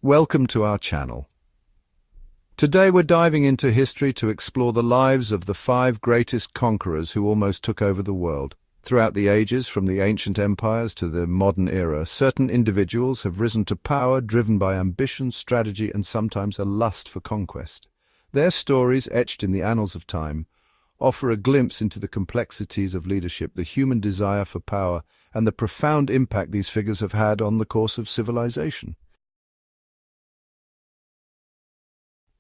Welcome to our channel. Today we're diving into history to explore the lives of the five greatest conquerors who almost took over the world. Throughout the ages, from the ancient empires to the modern era, certain individuals have risen to power driven by ambition, strategy, and sometimes a lust for conquest. Their stories, etched in the annals of time, offer a glimpse into the complexities of leadership, the human desire for power, and the profound impact these figures have had on the course of civilization.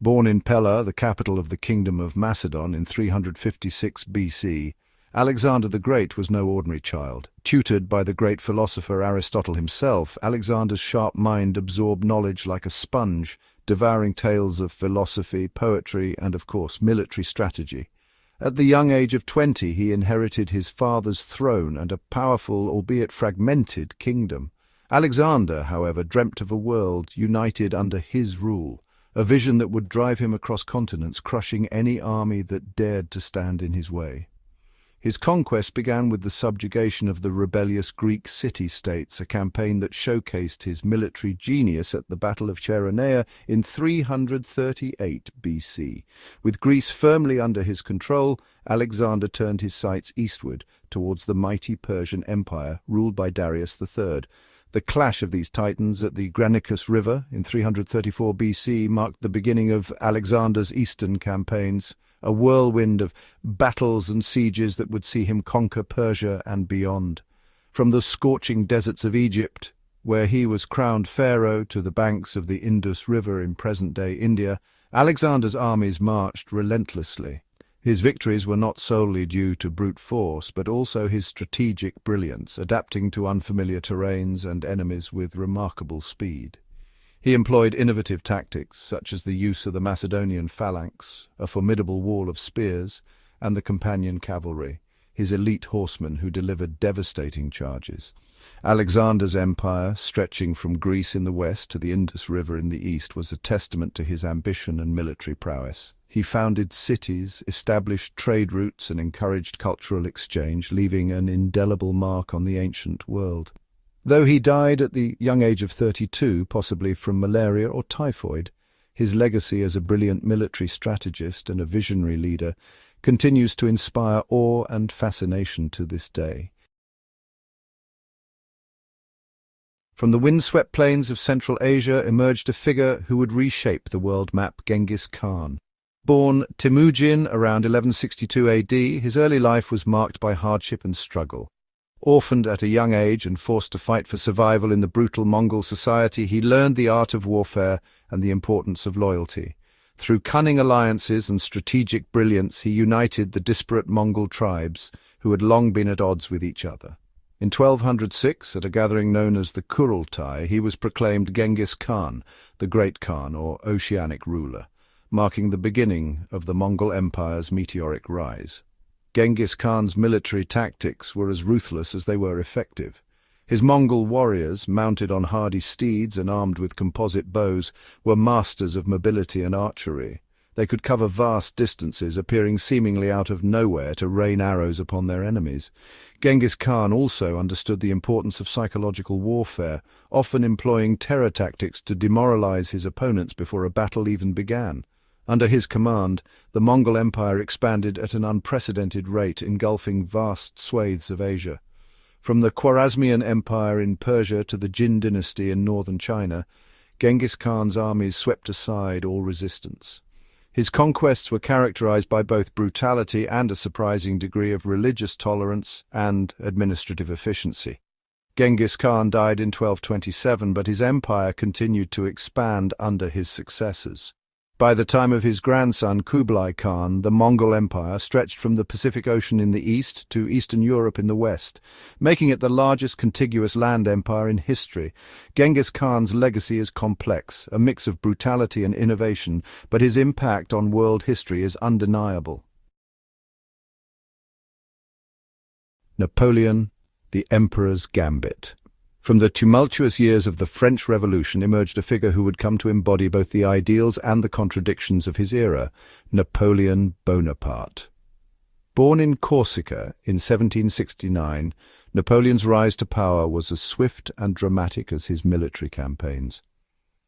Born in Pella, the capital of the Kingdom of Macedon, in 356 BC, Alexander the Great was no ordinary child. Tutored by the great philosopher Aristotle himself, Alexander's sharp mind absorbed knowledge like a sponge, devouring tales of philosophy, poetry, and, of course, military strategy. At the young age of 20, he inherited his father's throne and a powerful, albeit fragmented, kingdom. Alexander, however, dreamt of a world united under his rule, a vision that would drive him across continents, crushing any army that dared to stand in his way. His conquest began with the subjugation of the rebellious Greek city-states, a campaign that showcased his military genius at the Battle of Chaeronea in 338 BC. With Greece firmly under his control, Alexander turned his sights eastward, towards the mighty Persian Empire, ruled by Darius III. The clash of these titans at the Granicus River in 334 BC marked the beginning of Alexander's eastern campaigns, a whirlwind of battles and sieges that would see him conquer Persia and beyond. From the scorching deserts of Egypt, where he was crowned pharaoh, to the banks of the Indus River in present-day India, Alexander's armies marched relentlessly. His victories were not solely due to brute force, but also his strategic brilliance, adapting to unfamiliar terrains and enemies with remarkable speed. He employed innovative tactics, such as the use of the Macedonian phalanx, a formidable wall of spears, and the companion cavalry, his elite horsemen who delivered devastating charges. Alexander's empire, stretching from Greece in the west to the Indus River in the east, was a testament to his ambition and military prowess. He founded cities, established trade routes, and encouraged cultural exchange, leaving an indelible mark on the ancient world. Though he died at the young age of 32, possibly from malaria or typhoid, his legacy as a brilliant military strategist and a visionary leader continues to inspire awe and fascination to this day. From the windswept plains of Central Asia emerged a figure who would reshape the world map: Genghis Khan. Born Temujin around 1162 AD, his early life was marked by hardship and struggle. Orphaned at a young age and forced to fight for survival in the brutal Mongol society, he learned the art of warfare and the importance of loyalty. Through cunning alliances and strategic brilliance, he united the disparate Mongol tribes who had long been at odds with each other. In 1206, at a gathering known as the Kurultai, he was proclaimed Genghis Khan, the Great Khan, or Oceanic ruler, marking the beginning of the Mongol Empire's meteoric rise. Genghis Khan's military tactics were as ruthless as they were effective. His Mongol warriors, mounted on hardy steeds and armed with composite bows, were masters of mobility and archery. They could cover vast distances, appearing seemingly out of nowhere to rain arrows upon their enemies. Genghis Khan also understood the importance of psychological warfare, often employing terror tactics to demoralize his opponents before a battle even began. Under his command, the Mongol Empire expanded at an unprecedented rate, engulfing vast swathes of Asia. From the Khwarezmian Empire in Persia to the Jin dynasty in northern China, Genghis Khan's armies swept aside all resistance. His conquests were characterized by both brutality and a surprising degree of religious tolerance and administrative efficiency. Genghis Khan died in 1227, but his empire continued to expand under his successors. By the time of his grandson Kublai Khan, the Mongol Empire stretched from the Pacific Ocean in the east to Eastern Europe in the west, making it the largest contiguous land empire in history. Genghis Khan's legacy is complex, a mix of brutality and innovation, but his impact on world history is undeniable. Napoleon, the Emperor's Gambit. From the tumultuous years of the French Revolution emerged a figure who would come to embody both the ideals and the contradictions of his era: Napoleon Bonaparte. Born in Corsica in 1769, Napoleon's rise to power was as swift and dramatic as his military campaigns.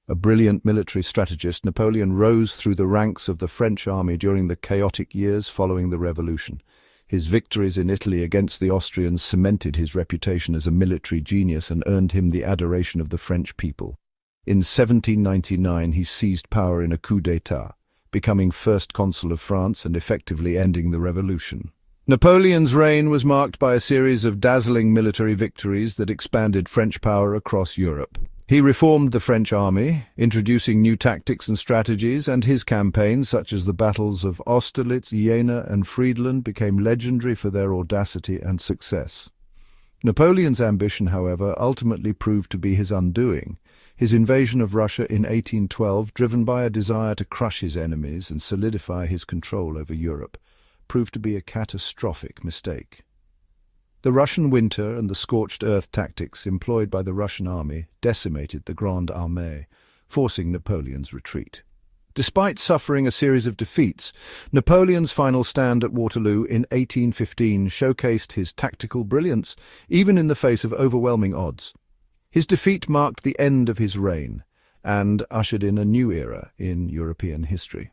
A brilliant military strategist, Napoleon rose through the ranks of the French army during the chaotic years following the Revolution. His victories in Italy against the Austrians cemented his reputation as a military genius and earned him the adoration of the French people. In 1799, he seized power in a coup d'état, becoming first consul of France and effectively ending the revolution. Napoleon's reign was marked by a series of dazzling military victories that expanded French power across Europe. He reformed the French army, introducing new tactics and strategies, and his campaigns, such as the battles of Austerlitz, Jena, and Friedland, became legendary for their audacity and success. Napoleon's ambition, however, ultimately proved to be his undoing. His invasion of Russia in 1812, driven by a desire to crush his enemies and solidify his control over Europe, proved to be a catastrophic mistake. The Russian winter and the scorched earth tactics employed by the Russian army decimated the Grande Armée, forcing Napoleon's retreat. Despite suffering a series of defeats, Napoleon's final stand at Waterloo in 1815 showcased his tactical brilliance, even in the face of overwhelming odds. His defeat marked the end of his reign and ushered in a new era in European history.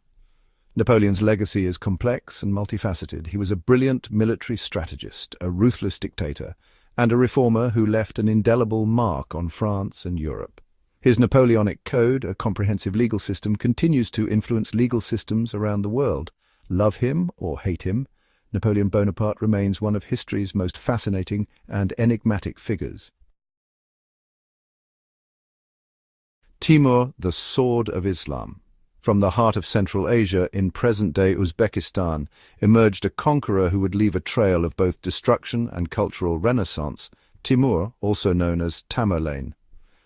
Napoleon's legacy is complex and multifaceted. He was a brilliant military strategist, a ruthless dictator, and a reformer who left an indelible mark on France and Europe. His Napoleonic Code, a comprehensive legal system, continues to influence legal systems around the world. Love him or hate him, Napoleon Bonaparte remains one of history's most fascinating and enigmatic figures. Timur, the Sword of Islam. From the heart of Central Asia, in present-day Uzbekistan, emerged a conqueror who would leave a trail of both destruction and cultural renaissance, Timur, also known as Tamerlane.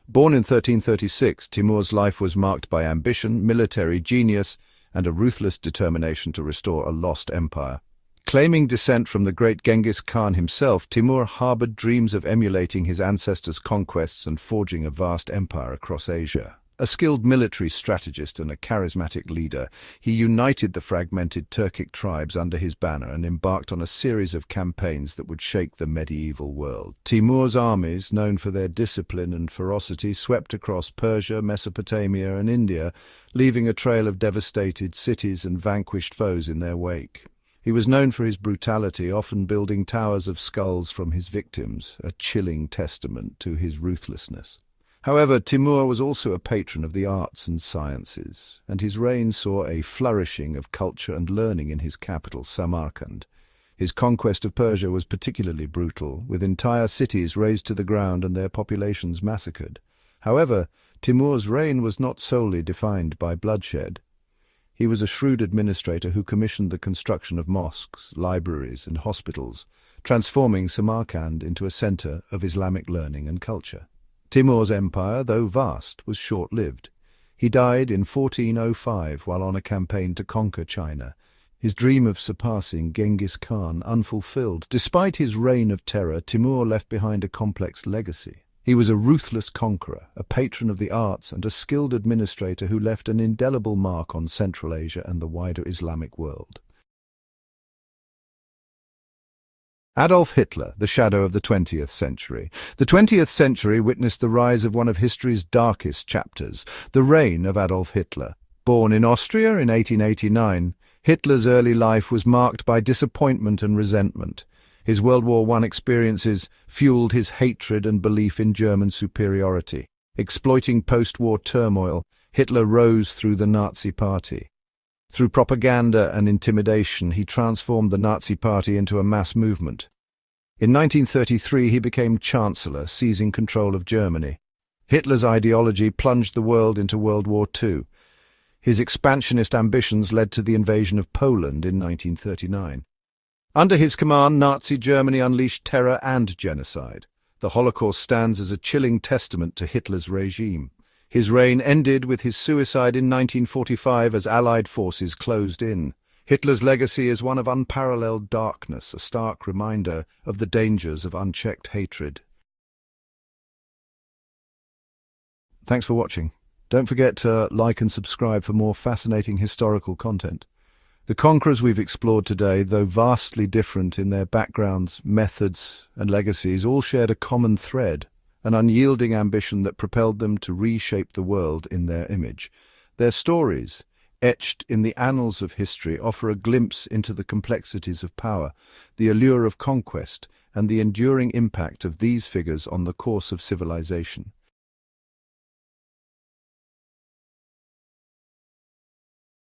Born in 1336, Timur's life was marked by ambition, military genius, and a ruthless determination to restore a lost empire. Claiming descent from the great Genghis Khan himself, Timur harbored dreams of emulating his ancestors' conquests and forging a vast empire across Asia. A skilled military strategist and a charismatic leader, he united the fragmented Turkic tribes under his banner and embarked on a series of campaigns that would shake the medieval world. Timur's armies, known for their discipline and ferocity, swept across Persia, Mesopotamia, and India, leaving a trail of devastated cities and vanquished foes in their wake. He was known for his brutality, often building towers of skulls from his victims, a chilling testament to his ruthlessness. However, Timur was also a patron of the arts and sciences, and his reign saw a flourishing of culture and learning in his capital, Samarkand. His conquest of Persia was particularly brutal, with entire cities razed to the ground and their populations massacred. However, Timur's reign was not solely defined by bloodshed. He was a shrewd administrator who commissioned the construction of mosques, libraries, and hospitals, transforming Samarkand into a center of Islamic learning and culture. Timur's empire, though vast, was short-lived. He died in 1405 while on a campaign to conquer China, his dream of surpassing Genghis Khan unfulfilled. Despite his reign of terror, Timur left behind a complex legacy. He was a ruthless conqueror, a patron of the arts, and a skilled administrator who left an indelible mark on Central Asia and the wider Islamic world. Adolf Hitler, the shadow of the 20th century. The 20th century witnessed the rise of one of history's darkest chapters, the reign of Adolf Hitler. Born in Austria in 1889, Hitler's early life was marked by disappointment and resentment. His World War I experiences fueled his hatred and belief in German superiority. Exploiting post-war turmoil, Hitler rose through the Nazi Party. Through propaganda and intimidation, he transformed the Nazi Party into a mass movement. In 1933, he became Chancellor, seizing control of Germany. Hitler's ideology plunged the world into World War II. His expansionist ambitions led to the invasion of Poland in 1939. Under his command, Nazi Germany unleashed terror and genocide. The Holocaust stands as a chilling testament to Hitler's regime. His reign ended with his suicide in 1945 as Allied forces closed in. Hitler's legacy is one of unparalleled darkness, a stark reminder of the dangers of unchecked hatred. Thanks for watching. Don't forget to like and subscribe for more fascinating historical content. The conquerors we've explored today, though vastly different in their backgrounds, methods, and legacies, all shared a common thread: an unyielding ambition that propelled them to reshape the world in their image. Their stories, etched in the annals of history, offer a glimpse into the complexities of power, the allure of conquest, and the enduring impact of these figures on the course of civilization.